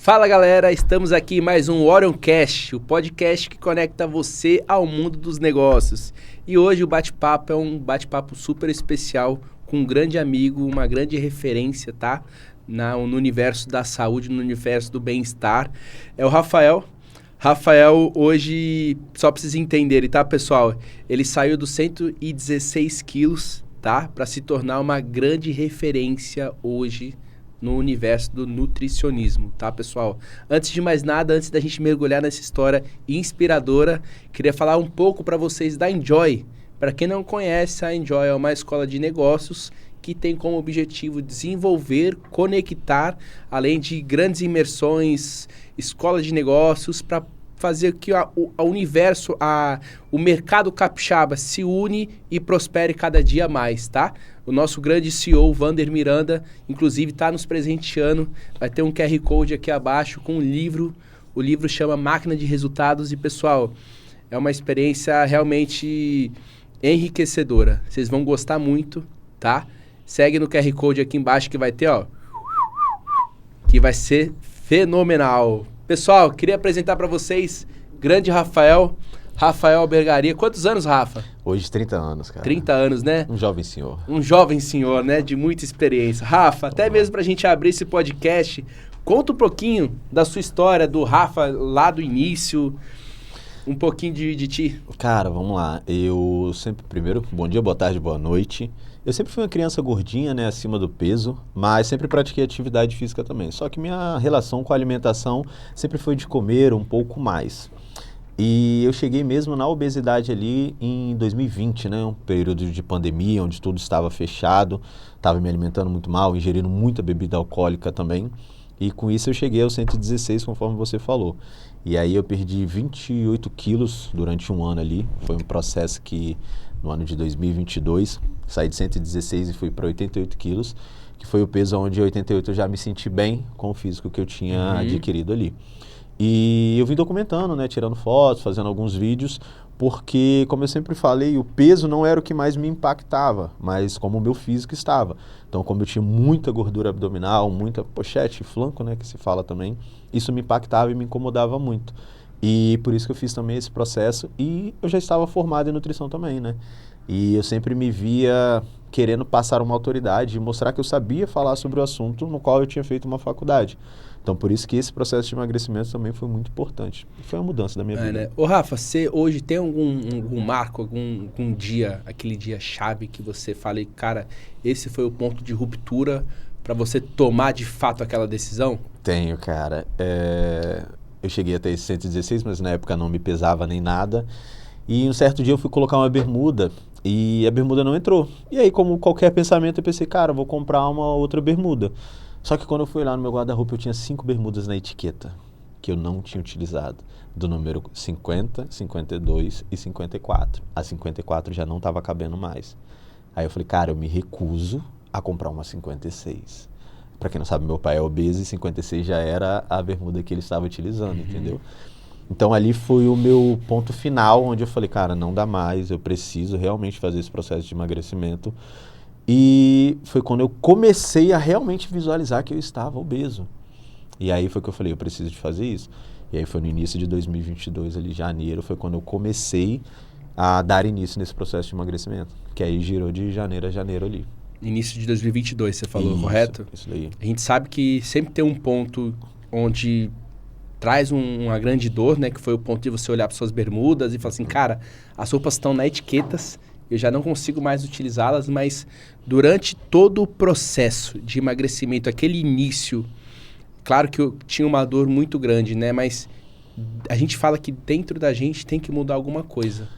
Fala galera, estamos aqui em mais um Orioncast, o podcast que conecta você ao mundo dos negócios. E hoje o bate-papo é um bate-papo super especial com um grande amigo, uma grande referência, tá? No universo da saúde, no universo do bem-estar. É o Rafael. Rafael hoje, só pra vocês entenderem, tá pessoal? Ele saiu dos 116 quilos, tá? Para se tornar uma grande referência hoje no universo do nutricionismo, tá, pessoal? Antes de mais nada, antes da gente mergulhar nessa história inspiradora, queria falar um pouco para vocês da Enjoy. Para quem não conhece, a Enjoy é uma escola de negócios que tem como objetivo desenvolver, conectar, além de grandes imersões, escola de negócios, para fazer que o universo, o mercado capixaba se une e prospere cada dia mais, tá? O nosso grande CEO, Vander Miranda, inclusive está nos presenteando. Vai ter um QR Code aqui abaixo com um livro. O livro chama Máquina de Resultados. E, pessoal, é uma experiência realmente enriquecedora. Vocês vão gostar muito, tá? Segue no QR Code aqui embaixo que vai ter, ó. Que vai ser fenomenal. Pessoal, queria apresentar para vocês grande Rafael Albergaria. Quantos anos, Rafa? Hoje 30 anos, cara. 30 anos, né? Um jovem senhor. Um jovem senhor, né? De muita experiência. Rafa, até mesmo pra gente abrir esse podcast, conta um pouquinho da sua história, do Rafa lá do início, um pouquinho de ti. Cara, vamos lá. Eu sempre, primeiro, bom dia, boa tarde, boa noite. Eu sempre fui uma criança gordinha, né, acima do peso, mas sempre pratiquei atividade física também. Só que minha relação com a alimentação sempre foi de comer um pouco mais. E eu cheguei mesmo na obesidade ali em 2020, né? Um período de pandemia, onde tudo estava fechado, estava me alimentando muito mal, ingerindo muita bebida alcoólica também. E com isso eu cheguei aos 116, conforme você falou. E aí eu perdi 28 quilos durante um ano ali. Foi um processo que, no ano de 2022, saí de 116 e fui para 88 quilos, que foi o peso onde em 88 eu já me senti bem com o físico que eu tinha adquirido ali. E eu vim documentando, né, tirando fotos, fazendo alguns vídeos, porque, como eu sempre falei, o peso não era o que mais me impactava, mas como o meu físico estava. Então, como eu tinha muita gordura abdominal, muita pochete, flanco, né, que se fala também, isso me impactava e me incomodava muito. E por isso que eu fiz também esse processo, e eu já estava formado em nutrição também, né? E eu sempre me via querendo passar uma autoridade e mostrar que eu sabia falar sobre o assunto no qual eu tinha feito uma faculdade. Então, por isso que esse processo de emagrecimento também foi muito importante. Foi uma mudança da minha vida. Né? Ô, Rafa, você hoje tem algum marco, algum dia, aquele dia chave que você fala, cara, esse foi o ponto de ruptura para você tomar de fato aquela decisão? Tenho, cara. Eu cheguei até esse 116, mas na época não me pesava nem nada. E um certo dia eu fui colocar uma bermuda e a bermuda não entrou. E aí, como qualquer pensamento, eu pensei, cara, vou comprar uma outra bermuda. Só que quando eu fui lá no meu guarda-roupa, eu tinha 5 bermudas na etiqueta que eu não tinha utilizado, do número 50, 52 e 54. A 54 já não estava cabendo mais. Aí eu falei, cara, eu me recuso a comprar uma 56. Para quem não sabe, meu pai é obeso e 56 já era a bermuda que ele estava utilizando, entendeu? Então ali foi o meu ponto final, onde eu falei, cara, não dá mais, eu preciso realmente fazer esse processo de emagrecimento. E foi quando eu comecei a realmente visualizar que eu estava obeso. E aí foi que eu falei, eu preciso de fazer isso. E aí foi no início de 2022, ali janeiro, foi quando eu comecei a dar início nesse processo de emagrecimento. Que aí girou de janeiro a janeiro ali. Início de 2022, você falou, isso, correto? Isso daí. A gente sabe que sempre tem um ponto onde traz uma grande dor, né? Que foi o ponto de você olhar para suas bermudas e falar assim, cara, as roupas estão na etiquetas, eu já não consigo mais utilizá-las, mas durante todo o processo de emagrecimento, aquele início, claro que eu tinha uma dor muito grande, né? Mas a gente fala que dentro da gente tem que mudar alguma coisa.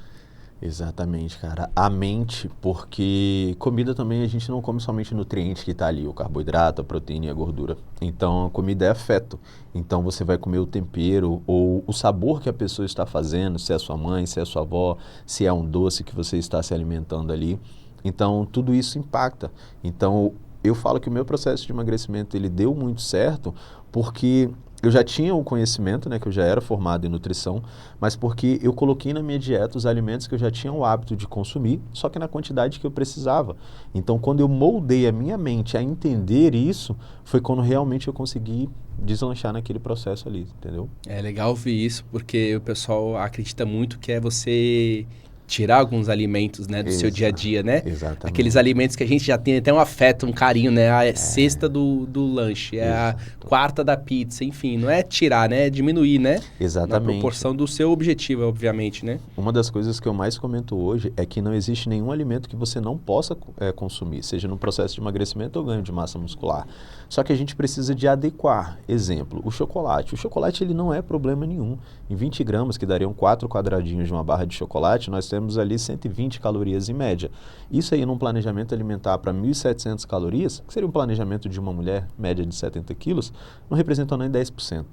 Exatamente, cara. A mente, porque comida também a gente não come somente o nutriente que está ali, o carboidrato, a proteína e a gordura. Então, a comida é afeto. Então, você vai comer o tempero ou o sabor que a pessoa está fazendo, se é a sua mãe, se é a sua avó, se é um doce que você está se alimentando ali. Então, tudo isso impacta. Então, eu falo que o meu processo de emagrecimento, ele deu muito certo porque eu já tinha o conhecimento, né, que eu já era formado em nutrição, mas porque eu coloquei na minha dieta os alimentos que eu já tinha o hábito de consumir, só que na quantidade que eu precisava. Então, quando eu moldei a minha mente a entender isso, foi quando realmente eu consegui deslanchar naquele processo ali, entendeu? É legal ouvir isso, porque o pessoal acredita muito que é você tirar alguns alimentos, né, do seu dia a dia, né? Exatamente. Aqueles alimentos que a gente já tem até um afeto, um carinho, né? A sexta do lanche, é a quarta da pizza, enfim. Não é tirar, né? É diminuir, né? Exatamente. Na proporção do seu objetivo, obviamente, né? Uma das coisas que eu mais comento hoje é que não existe nenhum alimento que você não possa consumir, seja no processo de emagrecimento ou ganho de massa muscular. Só que a gente precisa de adequar. Exemplo, o chocolate. O chocolate ele não é problema nenhum. Em 20 gramas, que dariam 4 quadradinhos de uma barra de chocolate, nós temos ali 120 calorias em média. Isso aí num planejamento alimentar para 1.700 calorias, que seria um planejamento de uma mulher média de 70 quilos, não representam nem 10%.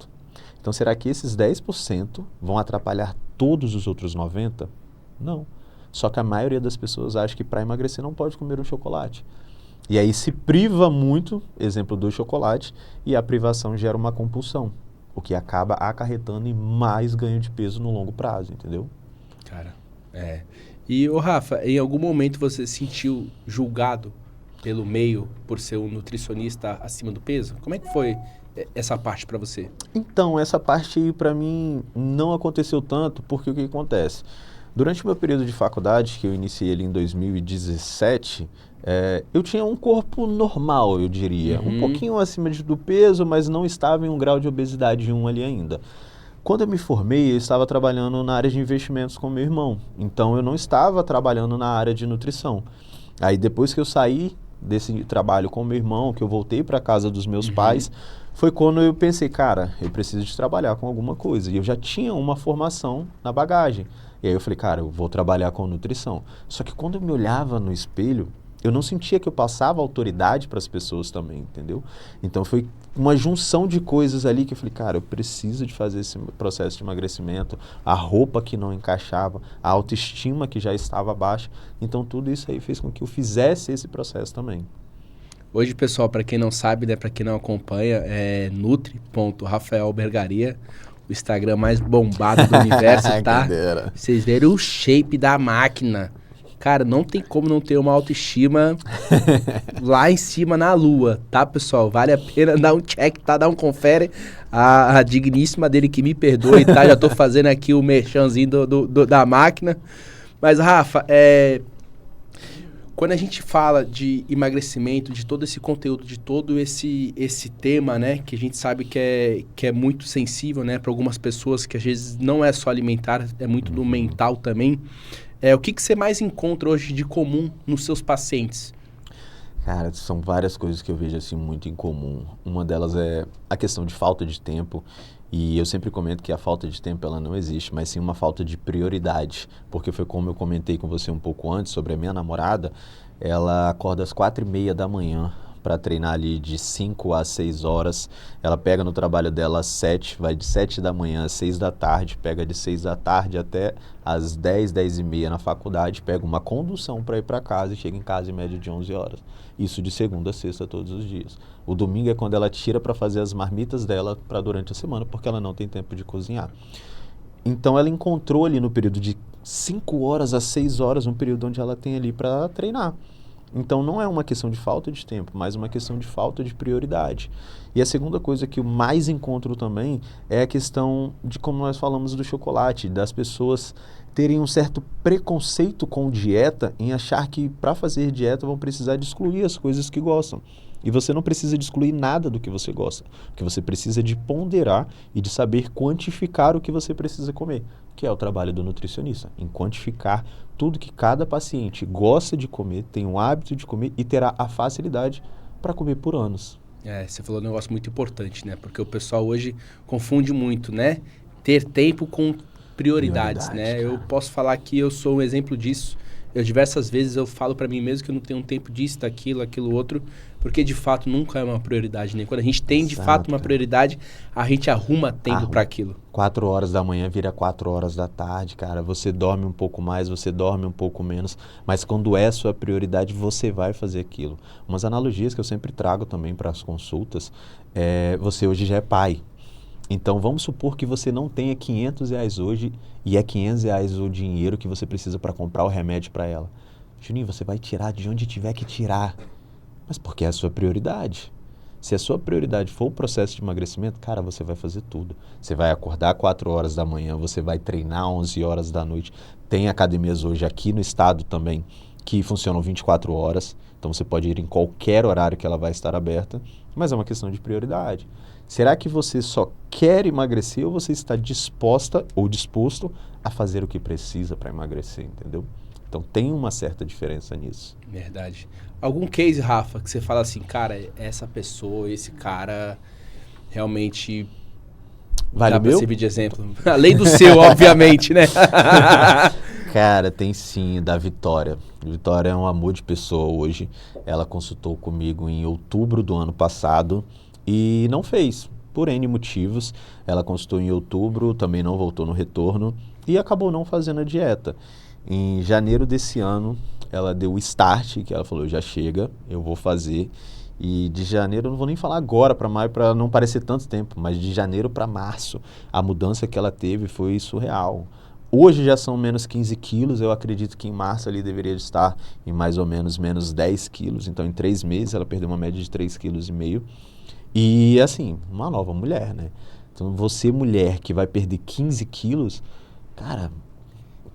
Então, será que esses 10% vão atrapalhar todos os outros 90%? Não. Só que a maioria das pessoas acha que para emagrecer não pode comer um chocolate. E aí se priva muito, exemplo do chocolate, e a privação gera uma compulsão, o que acaba acarretando em mais ganho de peso no longo prazo, entendeu? Cara, E, ô Rafa, em algum momento você se sentiu julgado pelo meio por ser um nutricionista acima do peso? Como é que foi essa parte para você? Então, essa parte aí para mim não aconteceu tanto, porque o que acontece? Durante o meu período de faculdade, que eu iniciei ali em 2017, eu tinha um corpo normal, eu diria. Um pouquinho acima do peso, mas não estava em um grau de obesidade 1 ali ainda. Quando eu me formei, eu estava trabalhando na área de investimentos com meu irmão. Então, eu não estava trabalhando na área de nutrição. Aí, depois que eu saí desse trabalho com meu irmão, que eu voltei para a casa dos meus pais, foi quando eu pensei, cara, eu preciso de trabalhar com alguma coisa. E eu já tinha uma formação na bagagem. E aí eu falei, cara, eu vou trabalhar com nutrição. Só que quando eu me olhava no espelho, eu não sentia que eu passava autoridade para as pessoas também, entendeu? Então foi uma junção de coisas ali que eu falei, cara, eu preciso de fazer esse processo de emagrecimento, a roupa que não encaixava, a autoestima que já estava baixa. Então tudo isso aí fez com que eu fizesse esse processo também. Hoje, pessoal, para quem não sabe, né, para quem não acompanha, é nutri.rafaelbergaria, o Instagram mais bombado do universo, tá? Vocês viram o shape da máquina. Cara, não tem como não ter uma autoestima lá em cima na lua, tá, pessoal? Vale a pena dar um check, tá? Dar um confere. A digníssima dele que me perdoe, tá? Já tô fazendo aqui o merchanzinho da máquina. Mas, Rafa, quando a gente fala de emagrecimento, de todo esse conteúdo, de todo esse tema, né? Que a gente sabe que é muito sensível, né? Para algumas pessoas, que às vezes não é só alimentar, é muito do mental também. O que você mais encontra hoje de comum nos seus pacientes? Cara, são várias coisas que eu vejo assim muito em comum. Uma delas é a questão de falta de tempo. E eu sempre comento que a falta de tempo ela não existe, mas sim uma falta de prioridade. Porque foi como eu comentei com você um pouco antes sobre a minha namorada. Ela acorda às 4h30 da manhã para treinar ali de 5 a 6 horas. Ela pega no trabalho dela às 7, vai de 7 da manhã às 6 da tarde, pega de 6 da tarde até às 10, 10h30 na faculdade, pega uma condução para ir para casa e chega em casa em média de 11 horas. Isso de segunda a sexta todos os dias. O domingo é quando ela tira para fazer as marmitas dela para durante a semana, porque ela não tem tempo de cozinhar. Então ela encontrou ali no período de 5 horas a 6 horas, um período onde ela tem ali para treinar. Então não é uma questão de falta de tempo, mas uma questão de falta de prioridade. E a segunda coisa que eu mais encontro também é a questão de como nós falamos do chocolate, das pessoas terem um certo preconceito com dieta, em achar que para fazer dieta vão precisar de excluir as coisas que gostam. E você não precisa de excluir nada do que você gosta. O que você precisa de ponderar e de saber quantificar o que você precisa comer, que é o trabalho do nutricionista, em quantificar tudo que cada paciente gosta de comer, tem o hábito de comer e terá a facilidade para comer por anos. Você falou um negócio muito importante, né? Porque o pessoal hoje confunde muito, né? Ter tempo com prioridades, né? Cara. Eu posso falar que eu sou um exemplo disso. Diversas vezes eu falo para mim mesmo que eu não tenho tempo disso, daquilo, aquilo outro, porque de fato nunca é uma prioridade, né? Quando a gente tem de fato uma prioridade, a gente arruma tempo para aquilo. 4 horas da manhã vira 4 horas da tarde, cara. Você dorme um pouco mais, você dorme um pouco menos, mas quando é sua prioridade, você vai fazer aquilo. Umas analogias que eu sempre trago também para as consultas, você hoje já é pai. Então, vamos supor que você não tenha R$ 500 hoje e é R$ 500 o dinheiro que você precisa para comprar o remédio para ela. Juninho, você vai tirar de onde tiver que tirar, mas porque é a sua prioridade. Se a sua prioridade for o processo de emagrecimento, cara, você vai fazer tudo. Você vai acordar 4 horas da manhã, você vai treinar 11 horas da noite. Tem academias hoje aqui no estado também que funcionam 24 horas, então você pode ir em qualquer horário que ela vai estar aberta, mas é uma questão de prioridade. Será que você só quer emagrecer ou você está disposta ou disposto a fazer o que precisa para emagrecer, entendeu? Então tem uma certa diferença nisso. Verdade. Algum case, Rafa, que você fala assim, cara, essa pessoa, esse cara, realmente Vale dá o pra meu? servir de exemplo? Além do seu, obviamente, né? Cara, tem sim, da Vitória. Vitória é um amor de pessoa hoje. Ela consultou comigo em outubro do ano passado e não fez, por N motivos. Ela consultou em outubro, também não voltou no retorno e acabou não fazendo a dieta. Em janeiro desse ano, ela deu o start, que ela falou, já chega, eu vou fazer. E de janeiro, eu não vou nem falar agora para maio, para não parecer tanto tempo, mas de janeiro para março, a mudança que ela teve foi surreal. Hoje já são menos 15 quilos, eu acredito que em março ali deveria estar em mais ou menos menos 10 quilos. Então, em 3 meses, ela perdeu uma média de 3,5 quilos. E, assim, uma nova mulher, né? Então, você, mulher, que vai perder 15 quilos, cara...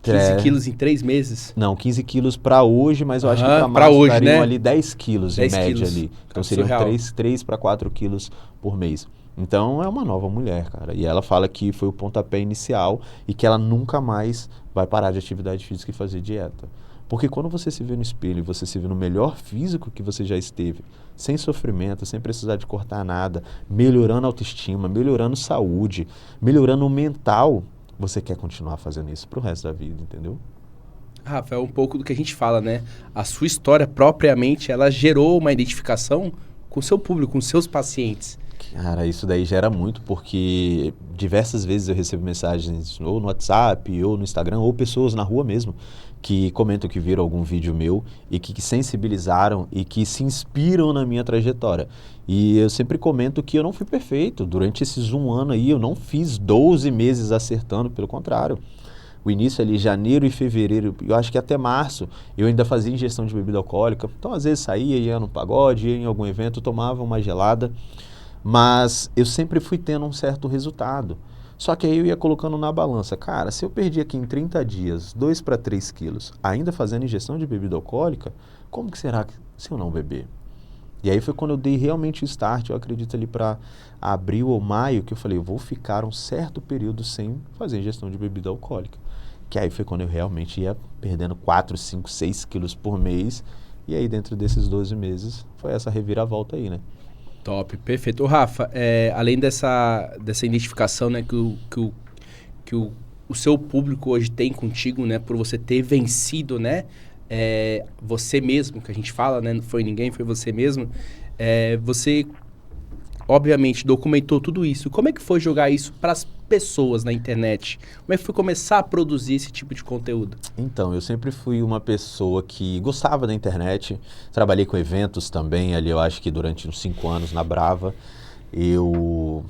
15 quilos em 3 meses? Não, 15 quilos para hoje, mas eu acho que para Pra março hoje, dariam né? ali 10 quilos em 10 média quilos. ali. Então, Cara, seriam surreal. 3 para 4 quilos por mês. Então, é uma nova mulher, cara. E ela fala que foi o pontapé inicial e que ela nunca mais vai parar de atividade física e fazer dieta. Porque quando você se vê no espelho e você se vê no melhor físico que você já esteve, sem sofrimento, sem precisar de cortar nada, melhorando a autoestima, melhorando saúde, melhorando o mental, você quer continuar fazendo isso pro resto da vida, entendeu? Rafa, é um pouco do que a gente fala, né? A sua história propriamente, ela gerou uma identificação com o seu público, com os seus pacientes. Cara, isso daí gera muito, porque diversas vezes eu recebo mensagens ou no WhatsApp, ou no Instagram, ou pessoas na rua mesmo, que comentam que viram algum vídeo meu e que sensibilizaram e que se inspiram na minha trajetória. E eu sempre comento que eu não fui perfeito. Durante esses 1 ano aí, eu não fiz 12 meses acertando, pelo contrário. O início ali, janeiro e fevereiro, eu acho que até março, eu ainda fazia ingestão de bebida alcoólica. Então, às vezes, saía, ia no pagode, ia em algum evento, tomava uma gelada. Mas eu sempre fui tendo um certo resultado. Só que aí eu ia colocando na balança. Cara, se eu perdi aqui em 30 dias 2 para 3 quilos, ainda fazendo ingestão de bebida alcoólica, como que será se eu não beber? E aí foi quando eu dei realmente o start, eu acredito ali para abril ou maio, que eu falei, eu vou ficar um certo período sem fazer ingestão de bebida alcoólica. Que aí foi quando eu realmente ia perdendo 4, 5, 6 quilos por mês. E aí dentro desses 12 meses foi essa reviravolta aí, né? Top, perfeito. Ô, Rafa, além dessa identificação, né, que o seu público hoje tem contigo, né, por você ter vencido, né, você mesmo, que a gente fala, né, não foi ninguém, foi você mesmo, você, obviamente, documentou tudo isso. Como é que foi jogar isso para as pessoas na internet? Como é que foi começar a produzir esse tipo de conteúdo? Então, eu sempre fui uma pessoa que gostava da internet, trabalhei com eventos também, ali eu acho que durante uns 5 anos na Brava, eu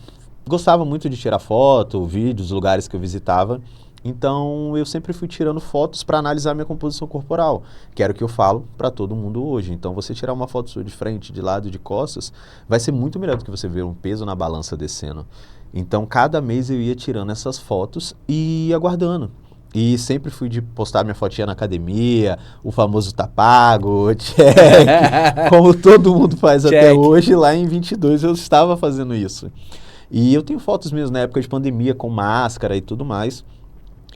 gostava muito de tirar foto, vídeos, lugares que eu visitava, então eu sempre fui tirando fotos para analisar minha composição corporal, que era o que eu falo para todo mundo hoje. Então, você tirar uma foto sua de frente, de lado, de costas, vai ser muito melhor do que você ver um peso na balança descendo. Então, cada mês eu ia tirando essas fotos e ia guardando. E sempre fui de postar minha fotinha na academia, o famoso tá pago, check, como todo mundo faz até hoje. Lá em 22 eu estava fazendo isso. E eu tenho fotos mesmo na época de pandemia com máscara e tudo mais.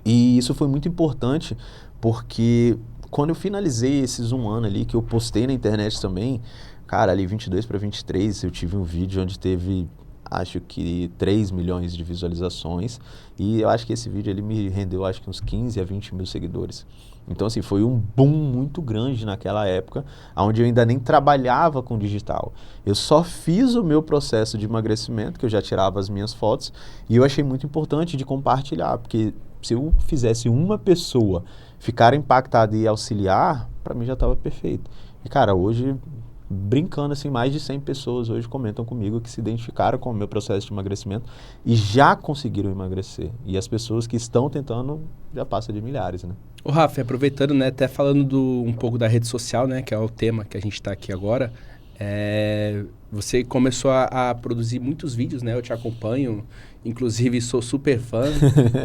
E isso foi muito importante porque quando eu finalizei esses 1 ano ali, que eu postei na internet também, cara, ali 22 para 23 eu tive um vídeo onde teve, acho que 3 milhões de visualizações, e eu acho que esse vídeo ele me rendeu acho que uns 15 a 20 mil seguidores. Então, assim, foi um boom muito grande naquela época, onde eu ainda nem trabalhava com digital. Eu só fiz o meu processo de emagrecimento, que eu já tirava as minhas fotos, e eu achei muito importante de compartilhar, porque se eu fizesse uma pessoa ficar impactada e auxiliar, para mim já estava perfeito. E, cara, hoje brincando assim, mais de 100 pessoas hoje comentam comigo que se identificaram com o meu processo de emagrecimento e já conseguiram emagrecer. E as pessoas que estão tentando já passa de milhares, né? Ô, Rafa, aproveitando, né, até falando um pouco da rede social, né, que é o tema que a gente está aqui agora, você começou a produzir muitos vídeos, né? Eu te acompanho, inclusive sou super fã,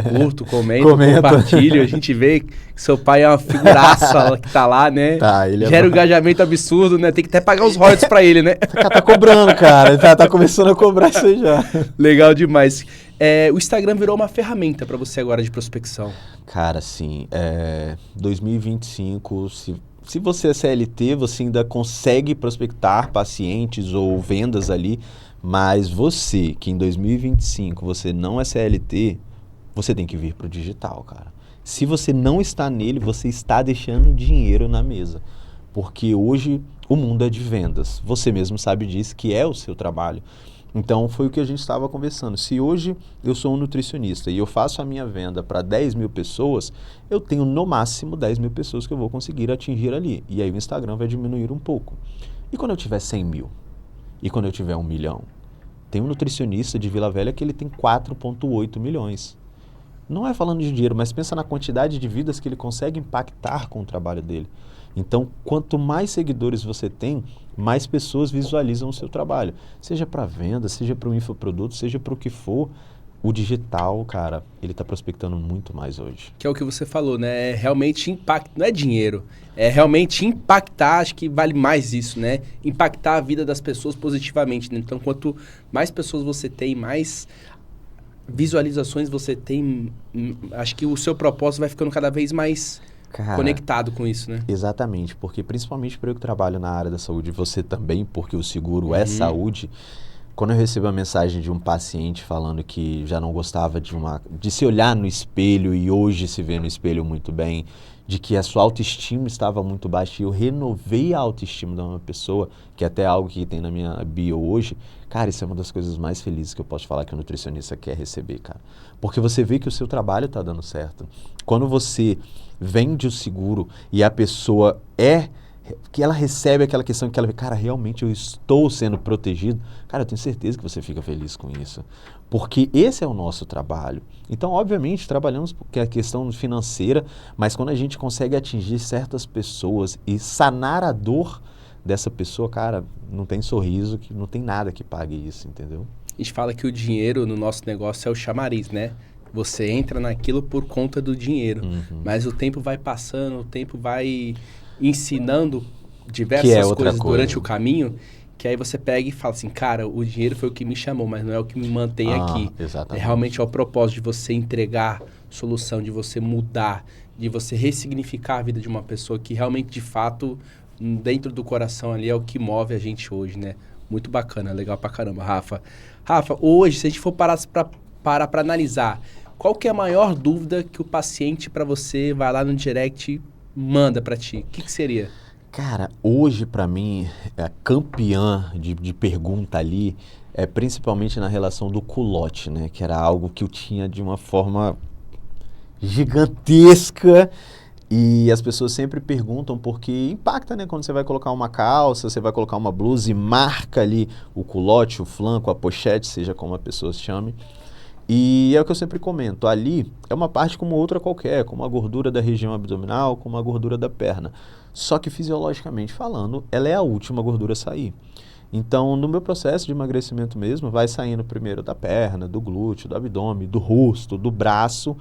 curto, comento, compartilho. A gente vê que seu pai é uma figuraça que tá lá, né? Tá, ele gera um engajamento absurdo, né? Tem que até pagar os royalties pra ele, né? Tá cobrando, cara. Ele tá começando a cobrar isso aí já. Legal demais. O Instagram virou uma ferramenta para você agora de prospecção. Cara, sim. 2025, se você é CLT, você ainda consegue prospectar pacientes ou vendas ali, mas você, que em 2025 você não é CLT, você tem que vir para o digital, cara. Se você não está nele, você está deixando dinheiro na mesa. Porque hoje o mundo é de vendas. Você mesmo sabe disso, que é o seu trabalho. Então, foi o que a gente estava conversando. Se hoje eu sou um nutricionista e eu faço a minha venda para 10 mil pessoas, eu tenho no máximo 10 mil pessoas que eu vou conseguir atingir ali. E aí o Instagram vai diminuir um pouco. E quando eu tiver 100 mil? E quando eu tiver 1 milhão? Tem um nutricionista de Vila Velha que ele tem 4,8 milhões. Não é falando de dinheiro, mas pensa na quantidade de vidas que ele consegue impactar com o trabalho dele. Então, quanto mais seguidores você tem, mais pessoas visualizam o seu trabalho. Seja para venda, seja para um infoproduto, seja para o que for, o digital, cara, ele está prospectando muito mais hoje. Que é o que você falou, né? É realmente impacto, não é dinheiro. É realmente impactar, acho que vale mais isso, né? Impactar a vida das pessoas positivamente, né? Então, quanto mais pessoas você tem, mais visualizações você tem, acho que o seu propósito vai ficando cada vez mais... Cara, conectado com isso, né? Exatamente, porque principalmente para eu que trabalho na área da saúde, você também, porque o seguro é saúde, quando eu recebo a mensagem de um paciente falando que já não gostava de se olhar no espelho e hoje se vê no espelho muito bem, de que a sua autoestima estava muito baixa e eu renovei a autoestima de uma pessoa, que é até algo que tem na minha bio hoje, cara, isso é uma das coisas mais felizes que eu posso falar que o nutricionista quer receber, cara. Porque você vê que o seu trabalho está dando certo. Quando você vende o seguro e a pessoa que ela recebe aquela questão que ela vê, cara, realmente eu estou sendo protegido, cara, eu tenho certeza que você fica feliz com isso, porque esse é o nosso trabalho. Então, obviamente, trabalhamos porque é a questão financeira, mas quando a gente consegue atingir certas pessoas e sanar a dor dessa pessoa, cara, não tem sorriso, não tem nada que pague isso, entendeu? A gente fala que o dinheiro no nosso negócio é o chamariz, né? Você entra naquilo por conta do dinheiro, mas o tempo vai passando, o tempo vai ensinando diversas coisas durante o caminho, que aí você pega e fala assim, cara, o dinheiro foi o que me chamou, mas não é o que me mantém aqui. Exatamente. Realmente é o propósito de você entregar solução, de você mudar, de você ressignificar a vida de uma pessoa que realmente, de fato, dentro do coração ali é o que move a gente hoje, né? Muito bacana, legal pra caramba, Rafa. Rafa, hoje, se a gente for parar para analisar, qual que é a maior dúvida que o paciente para você vai lá no direct manda para ti? O que seria? Cara, hoje para mim, a campeã de pergunta ali é principalmente na relação do culote, né? Que era algo que eu tinha de uma forma gigantesca e as pessoas sempre perguntam porque impacta, né? Quando você vai colocar uma calça, você vai colocar uma blusa e marca ali o culote, o flanco, a pochete, seja como a pessoa se chame. E é o que eu sempre comento, ali é uma parte como outra qualquer, como a gordura da região abdominal, como a gordura da perna. Só que fisiologicamente falando, ela é a última gordura a sair. Então, no meu processo de emagrecimento mesmo, vai saindo primeiro da perna, do glúteo, do abdômen, do rosto, do braço.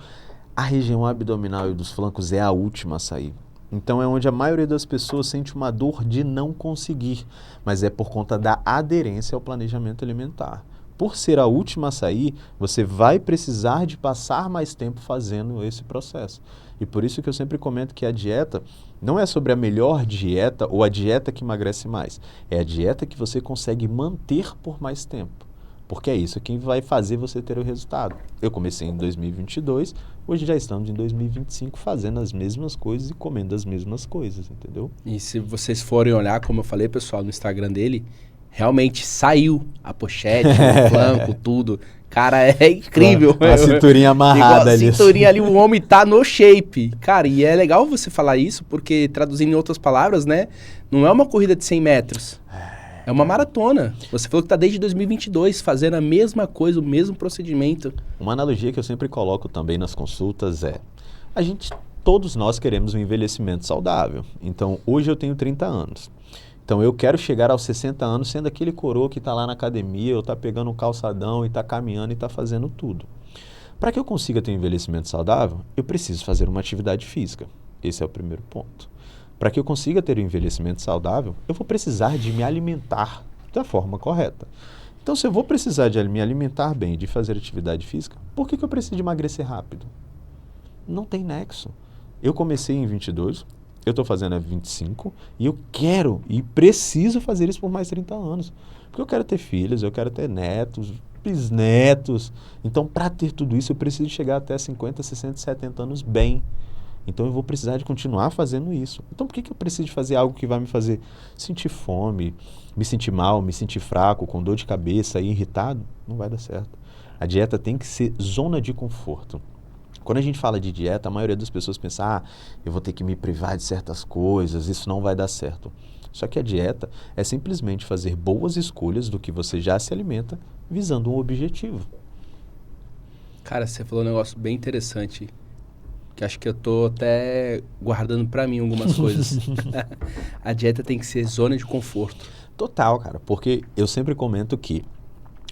A região abdominal e dos flancos é a última a sair. Então, é onde a maioria das pessoas sente uma dor de não conseguir, mas é por conta da aderência ao planejamento alimentar. Por ser a última a sair, você vai precisar de passar mais tempo fazendo esse processo. E por isso que eu sempre comento que a dieta não é sobre a melhor dieta ou a dieta que emagrece mais. É a dieta que você consegue manter por mais tempo. Porque é isso que vai fazer você ter o resultado. Eu comecei em 2022, hoje já estamos em 2025 fazendo as mesmas coisas e comendo as mesmas coisas, entendeu? E se vocês forem olhar, como eu falei, pessoal, no Instagram dele, realmente saiu a pochete, o flanco, tudo. Cara, é incrível. A cinturinha amarrada ali. A cinturinha ali, o homem tá no shape. Cara, e é legal você falar isso, porque traduzindo em outras palavras, né? Não é uma corrida de 100 metros. É uma maratona. Você falou que tá desde 2022 fazendo a mesma coisa, o mesmo procedimento. Uma analogia que eu sempre coloco também nas consultas é... Todos nós queremos um envelhecimento saudável. Então, hoje eu tenho 30 anos. Então, eu quero chegar aos 60 anos sendo aquele coroa que está lá na academia, ou está pegando um calçadão e está caminhando e está fazendo tudo. Para que eu consiga ter um envelhecimento saudável, eu preciso fazer uma atividade física. Esse é o primeiro ponto. Para que eu consiga ter um envelhecimento saudável, eu vou precisar de me alimentar da forma correta. Então, se eu vou precisar de me alimentar bem, de fazer atividade física, por que eu preciso de emagrecer rápido? Não tem nexo. Eu comecei em 22, eu estou fazendo a 25 e eu quero e preciso fazer isso por mais 30 anos. Porque eu quero ter filhos, eu quero ter netos, bisnetos. Então, para ter tudo isso, eu preciso chegar até 50, 60, 70 anos bem. Então, eu vou precisar de continuar fazendo isso. Então, por que eu preciso de fazer algo que vai me fazer sentir fome, me sentir mal, me sentir fraco, com dor de cabeça e irritado? Não vai dar certo. A dieta tem que ser zona de conforto. Quando a gente fala de dieta, a maioria das pessoas pensa, eu vou ter que me privar de certas coisas, isso não vai dar certo. Só que a dieta é simplesmente fazer boas escolhas do que você já se alimenta, visando um objetivo. Cara, você falou um negócio bem interessante, que acho que eu tô até guardando pra mim algumas coisas. A dieta tem que ser zona de conforto. Total, cara, porque eu sempre comento que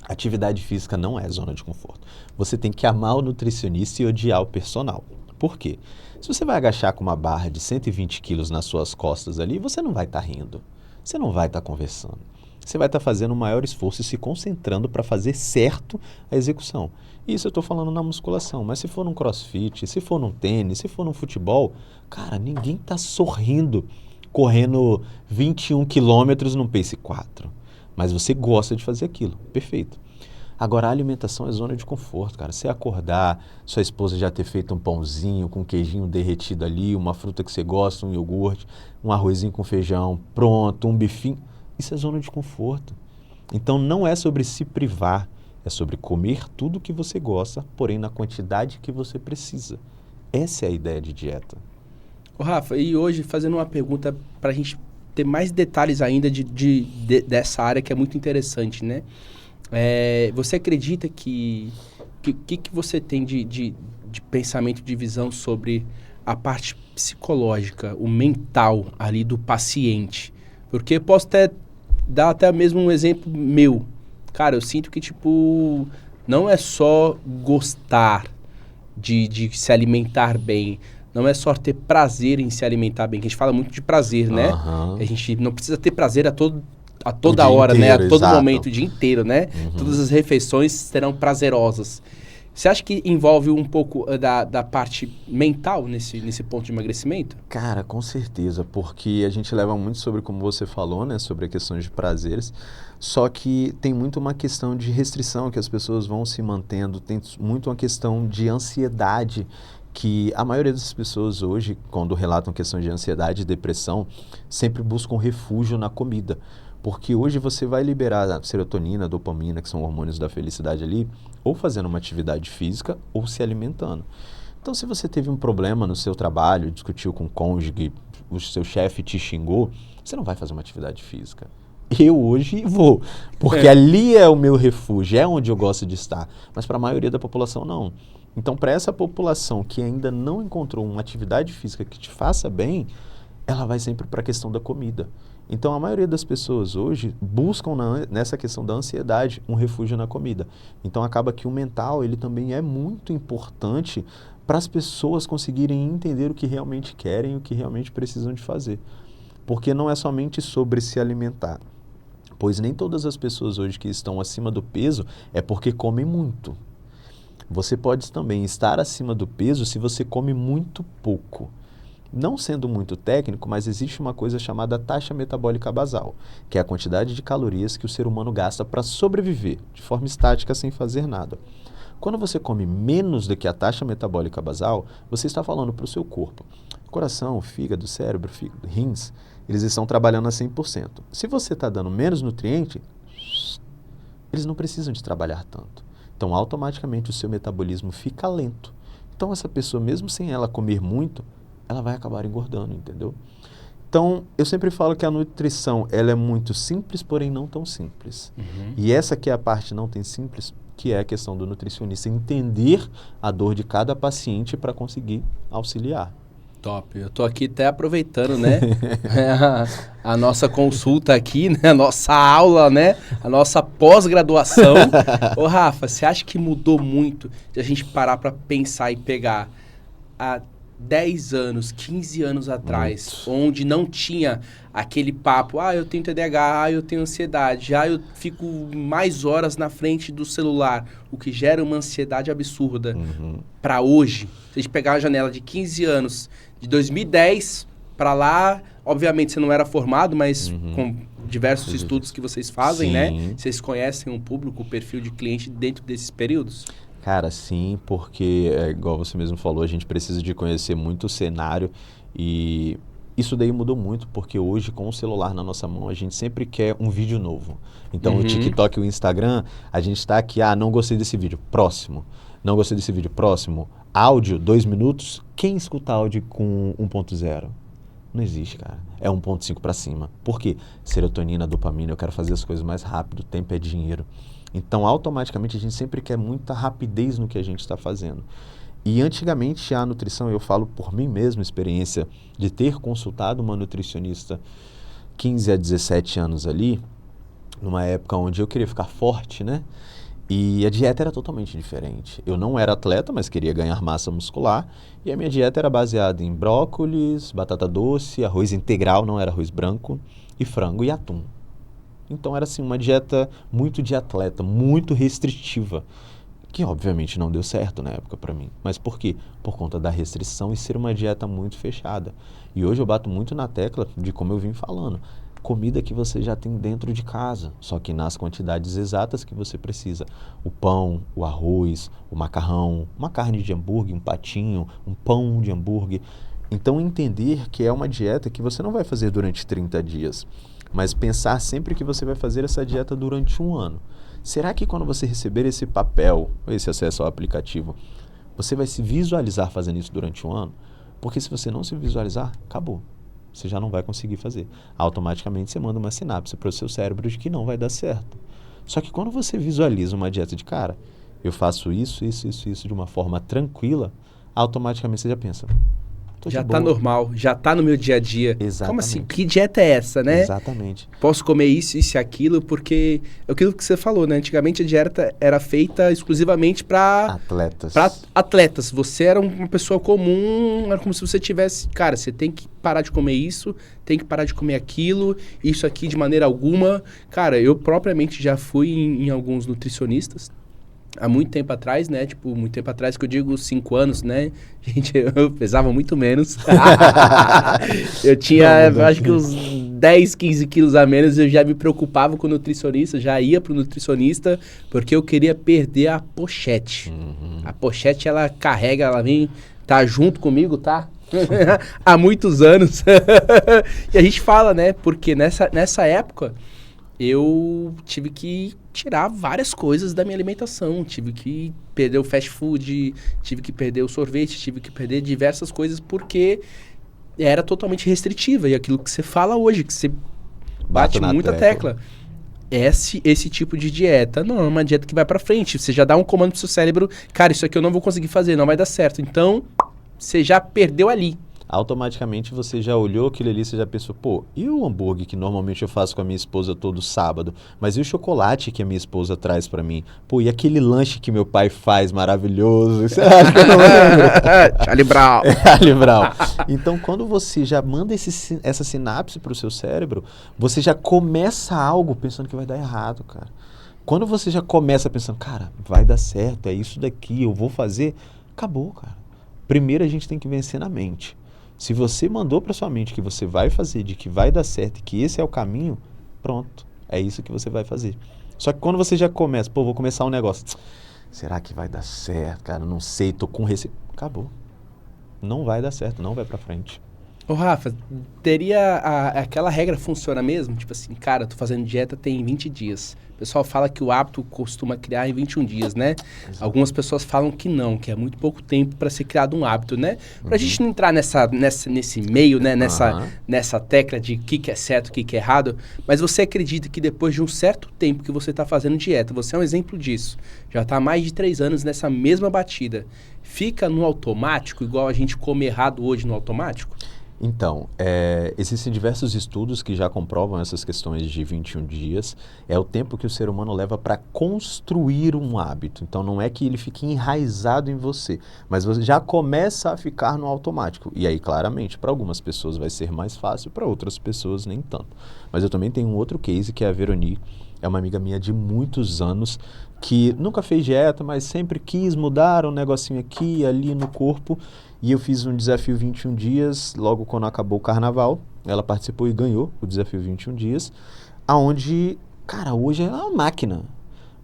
atividade física não é zona de conforto. Você tem que amar o nutricionista e odiar o personal. Por quê? Se você vai agachar com uma barra de 120 quilos nas suas costas ali, você não vai estar rindo. Você não vai estar conversando. Você vai estar fazendo um maior esforço e se concentrando para fazer certo a execução. Isso eu estou falando na musculação, mas se for num crossfit, se for num tênis, se for num futebol, cara, ninguém está sorrindo correndo 21 quilômetros num pace 4. Mas você gosta de fazer aquilo. Perfeito. Agora, a alimentação é zona de conforto, cara. Você acordar, sua esposa já ter feito um pãozinho com queijinho derretido ali, uma fruta que você gosta, um iogurte, um arrozinho com feijão, pronto, um bifinho. Isso é zona de conforto. Então, não é sobre se privar, é sobre comer tudo que você gosta, porém na quantidade que você precisa. Essa é a ideia de dieta. Ô Rafa, e hoje fazendo uma pergunta para a gente ter mais detalhes ainda dessa área que é muito interessante, né? Você acredita que você tem de pensamento, de visão sobre a parte psicológica, o mental ali do paciente? Porque eu posso dar até mesmo um exemplo meu. Cara, eu sinto que, tipo, não é só gostar de se alimentar bem, não é só ter prazer em se alimentar bem, que a gente fala muito de prazer, né? A gente não precisa ter prazer a toda hora, inteiro, né? A todo momento, o dia inteiro, né? Todas as refeições serão prazerosas. Você acha que envolve um pouco da parte mental nesse ponto de emagrecimento? Cara, com certeza, porque a gente leva muito sobre, como você falou, né? Sobre a questão de prazeres, só que tem muito uma questão de restrição que as pessoas vão se mantendo, tem muito uma questão de ansiedade, que a maioria das pessoas hoje, quando relatam questão de ansiedade e depressão, sempre buscam refúgio na comida. Porque hoje você vai liberar a serotonina, a dopamina, que são hormônios da felicidade ali, ou fazendo uma atividade física, ou se alimentando. Então, se você teve um problema no seu trabalho, discutiu com o cônjuge, o seu chefe te xingou, você não vai fazer uma atividade física. Eu hoje vou, porque ali é o meu refúgio, é onde eu gosto de estar. Mas para a maioria da população, não. Então, para essa população que ainda não encontrou uma atividade física que te faça bem, ela vai sempre para a questão da comida. Então, a maioria das pessoas hoje buscam nessa questão da ansiedade um refúgio na comida. Então, acaba que o mental ele também é muito importante para as pessoas conseguirem entender o que realmente querem e o que realmente precisam de fazer. Porque não é somente sobre se alimentar. Pois nem todas as pessoas hoje que estão acima do peso é porque comem muito. Você pode também estar acima do peso se você come muito pouco. Não sendo muito técnico, mas existe uma coisa chamada taxa metabólica basal, que é a quantidade de calorias que o ser humano gasta para sobreviver, de forma estática, sem fazer nada. Quando você come menos do que a taxa metabólica basal, você está falando para o seu corpo. Coração, fígado, cérebro, rins, eles estão trabalhando a 100%. Se você está dando menos nutriente, eles não precisam de trabalhar tanto. Então, automaticamente, o seu metabolismo fica lento. Então, essa pessoa, mesmo sem ela comer muito, ela vai acabar engordando, entendeu? Então, eu sempre falo que a nutrição, ela é muito simples, porém não tão simples. E essa que é a parte não tão simples, que é a questão do nutricionista, entender a dor de cada paciente para conseguir auxiliar. Top. Eu tô aqui até aproveitando, né? a nossa consulta aqui, né? A nossa aula, né? A nossa pós-graduação. Ô, Rafa, você acha que mudou muito de a gente parar para pensar e pegar há 10 anos, 15 anos atrás, onde não tinha aquele papo, eu tenho TDAH, eu tenho ansiedade, eu fico mais horas na frente do celular, o que gera uma ansiedade absurda. Para hoje, se a gente pegar a janela de 15 anos, de 2010 para lá, obviamente você não era formado, mas com diversos estudos que vocês fazem, Sim. né? Vocês conhecem um público, o perfil de cliente dentro desses períodos? Cara, sim, porque, igual você mesmo falou, a gente precisa de conhecer muito o cenário e isso daí mudou muito, porque hoje, com o celular na nossa mão, a gente sempre quer um vídeo novo. Então, o TikTok e o Instagram, a gente está aqui, não gostei desse vídeo, próximo. Não gostei desse vídeo, próximo. Áudio, 2 minutos, quem escuta áudio com 1.0? Não existe, cara. É 1.5 para cima. Por quê? Serotonina, dopamina, eu quero fazer as coisas mais rápido, tempo é dinheiro. Então, automaticamente, a gente sempre quer muita rapidez no que a gente está fazendo. E antigamente, a nutrição, eu falo por mim mesmo, experiência de ter consultado uma nutricionista 15 a 17 anos ali, numa época onde eu queria ficar forte, né? E a dieta era totalmente diferente. Eu não era atleta, mas queria ganhar massa muscular. E a minha dieta era baseada em brócolis, batata doce, arroz integral, não era arroz branco, e frango e atum. Então era assim uma dieta muito de atleta, muito restritiva, que obviamente não deu certo na época para mim. Mas por quê? Por conta da restrição e ser uma dieta muito fechada. E hoje eu bato muito na tecla de como eu vim falando. Comida que você já tem dentro de casa, só que nas quantidades exatas que você precisa. O pão, o arroz, o macarrão, uma carne de hambúrguer, um patinho, um pão de hambúrguer. Então entender que é uma dieta que você não vai fazer durante 30 dias, mas pensar sempre que você vai fazer essa dieta durante 1 ano. Será que quando você receber esse papel, esse acesso ao aplicativo, você vai se visualizar fazendo isso durante 1 ano? Porque se você não se visualizar, acabou. Você já não vai conseguir fazer. Automaticamente você manda uma sinapse para o seu cérebro de que não vai dar certo. Só que quando você visualiza uma dieta de cara, eu faço isso de uma forma tranquila, automaticamente você já pensa, já tá normal, já tá no meu dia a dia. Exatamente. Como assim? Que dieta é essa, né? Exatamente. Posso comer isso e aquilo, porque é aquilo que você falou, né? Antigamente a dieta era feita exclusivamente para atletas. Você era uma pessoa comum, era como se você tivesse, cara, você tem que parar de comer isso, tem que parar de comer aquilo, isso aqui de maneira alguma. Cara, eu propriamente já fui em alguns nutricionistas, há muito tempo atrás, né? Tipo, muito tempo atrás, que eu digo 5 anos, né? Gente, eu pesava muito menos. Eu tinha, acho que uns 10, 15 quilos a menos, eu já me preocupava com o nutricionista, já ia pro nutricionista, porque eu queria perder a pochete. A pochete, ela carrega, ela vem, tá junto comigo, tá? Há muitos anos. E a gente fala, né? Porque nessa época, eu tive que tirar várias coisas da minha alimentação. Tive que perder o fast food, tive que perder o sorvete, tive que perder diversas coisas porque era totalmente restritiva. E aquilo que você fala hoje, que você bate muita tecla. Esse tipo de dieta não é uma dieta que vai pra frente. Você já dá um comando pro seu cérebro, cara, isso aqui eu não vou conseguir fazer, não vai dar certo. Então, você já perdeu ali. Automaticamente você já olhou aquilo ali, você já pensou, pô, e o hambúrguer que normalmente eu faço com a minha esposa todo sábado? Mas e o chocolate que a minha esposa traz pra mim? Pô, e aquele lanche que meu pai faz maravilhoso? Você acha que eu não lembro? Charlie Brown. Charlie Brown. Então, quando você já manda essa sinapse pro seu cérebro, você já começa algo pensando que vai dar errado, cara. Quando você já começa pensando, cara, vai dar certo, é isso daqui, eu vou fazer, acabou, cara. Primeiro a gente tem que vencer na mente. Se você mandou para sua mente que você vai fazer, de que vai dar certo e que esse é o caminho, pronto, é isso que você vai fazer. Só que quando você já começa, pô, vou começar um negócio, será que vai dar certo, cara? Não sei, tô com receio. Acabou. Não vai dar certo, não vai para frente. Ô, Rafa, teria aquela regra funciona mesmo? Tipo assim, cara, tô fazendo dieta tem 20 dias. O pessoal fala que o hábito costuma criar em 21 dias, né? Exato. Algumas pessoas falam que não, que é muito pouco tempo para ser criado um hábito, né? Pra gente não entrar nesse meio, né? Nessa tecla de o que é certo, o que é errado, mas você acredita que depois de um certo tempo que você tá fazendo dieta, você é um exemplo disso, já tá há mais de 3 anos nessa mesma batida, fica no automático, igual a gente come errado hoje no automático? Então, existem diversos estudos que já comprovam essas questões de 21 dias. É o tempo que o ser humano leva para construir um hábito. Então, não é que ele fique enraizado em você, mas você já começa a ficar no automático. E aí, claramente, para algumas pessoas vai ser mais fácil, para outras pessoas nem tanto. Mas eu também tenho um outro case, que é a Veroni. É uma amiga minha de muitos anos, que nunca fez dieta, mas sempre quis mudar um negocinho aqui e ali no corpo. E eu fiz um desafio 21 dias, logo quando acabou o carnaval. Ela participou e ganhou o desafio 21 dias, aonde, cara, hoje ela é uma máquina.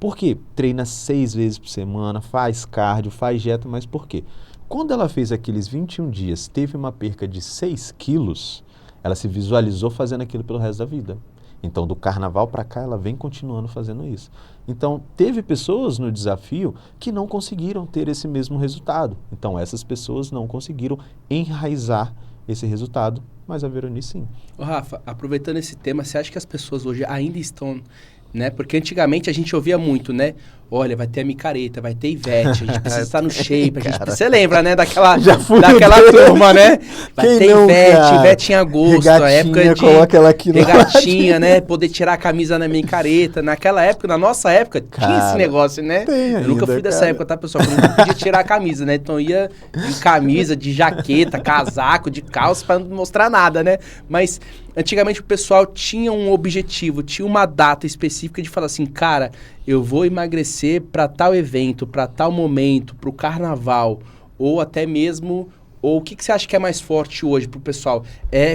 Por quê? Treina 6 vezes por semana, faz cardio, faz dieta, mas por quê? Quando ela fez aqueles 21 dias, teve uma perca de 6 quilos, ela se visualizou fazendo aquilo pelo resto da vida. Então, do carnaval para cá, ela vem continuando fazendo isso. Então, teve pessoas no desafio que não conseguiram ter esse mesmo resultado. Então, essas pessoas não conseguiram enraizar esse resultado, mas a Veronice sim. Ô, Rafa, aproveitando esse tema, você acha que as pessoas hoje ainda estão, né? Porque antigamente a gente ouvia muito, né? Olha, vai ter a micareta, vai ter Ivete, a gente precisa estar no shape, você lembra, né? Daquela turma, né? Vai Quem ter não, Ivete, cara? Ivete em agosto, a época de coloca ela aqui no regatinha, né? Poder tirar a camisa na micareta. Naquela época, na nossa época, tinha esse negócio, né? Tem ainda, eu nunca fui dessa época, tá, pessoal? Eu nunca podia tirar a camisa, né? Então ia de camisa, de jaqueta, casaco, de calça, pra não mostrar nada, né? Mas antigamente o pessoal tinha um objetivo, tinha uma data específica de falar assim, cara, eu vou emagrecer para tal evento, para tal momento, para o carnaval, ou até mesmo, ou o que você acha que é mais forte hoje pro pessoal?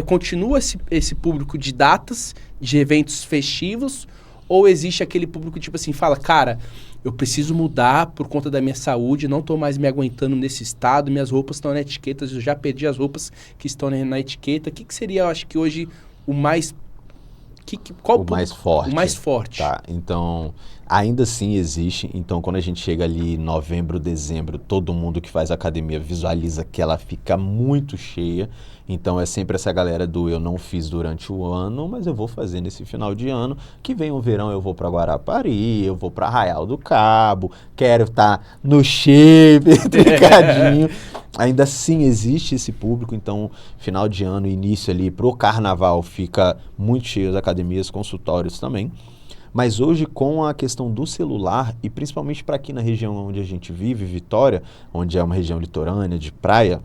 Continua esse público de datas, de eventos festivos, ou existe aquele público tipo assim, fala, cara, eu preciso mudar por conta da minha saúde, não tô mais me aguentando nesse estado, minhas roupas estão na etiqueta, eu já perdi as roupas que estão na etiqueta. O que seria, eu acho que hoje o mais... o mais forte. O mais forte. Tá, então, ainda assim existe. Então, quando a gente chega ali em novembro, dezembro, todo mundo que faz academia visualiza que ela fica muito cheia. Então, é sempre essa galera do eu não fiz durante o ano, mas eu vou fazer nesse final de ano. Que vem o verão, eu vou para Guarapari, eu vou para Arraial do Cabo, quero estar no shape, trincadinho. Ainda assim existe esse público, então final de ano, início ali pro carnaval fica muito cheio as academias, consultórios também. Mas hoje com a questão do celular, e principalmente para aqui na região onde a gente vive, Vitória, onde é uma região litorânea, de praia,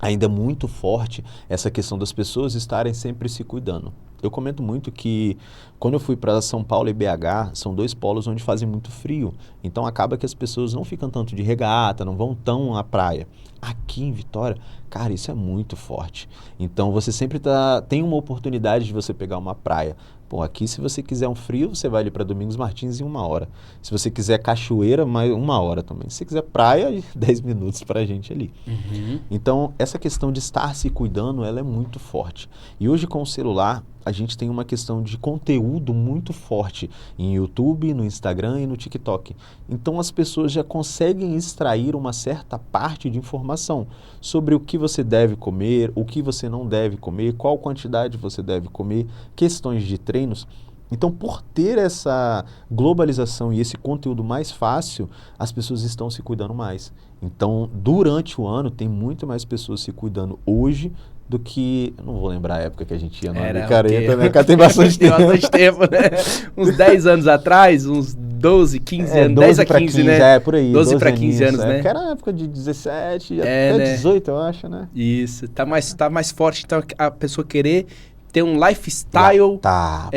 ainda é muito forte essa questão das pessoas estarem sempre se cuidando. Eu comento muito que quando eu fui para São Paulo e BH, são 2 polos onde fazem muito frio. Então acaba que as pessoas não ficam tanto de regata, não vão tão à praia. Aqui em Vitória, cara, isso é muito forte. Então você sempre tem uma oportunidade de você pegar uma praia. Pô, aqui se você quiser um frio, você vai ali para Domingos Martins em 1 hora. Se você quiser cachoeira, mais 1 hora também. Se você quiser praia, 10 minutos pra gente ali. Uhum. Então, essa questão de estar se cuidando, ela é muito forte. E hoje com o celular, a gente tem uma questão de conteúdo muito forte em YouTube, no Instagram e no TikTok. Então, as pessoas já conseguem extrair uma certa parte de informação sobre o que você deve comer, o que você não deve comer, qual quantidade você deve comer, questões de treinos. Então, por ter essa globalização e esse conteúdo mais fácil, as pessoas estão se cuidando mais. Então, durante o ano, tem muito mais pessoas se cuidando hoje do que... Eu não vou lembrar a época que a gente ia na micareta, né? Tem bastante tempo. Tem bastante tempo, né? Uns 10 anos atrás, uns 12, 15 anos, 10 a 15, né? É, por aí. 12 para 15 anos, né? Porque era a época de 17 até né? 18, eu acho, né? Isso, tá mais forte, então, a pessoa querer ter um lifestyle... Tá.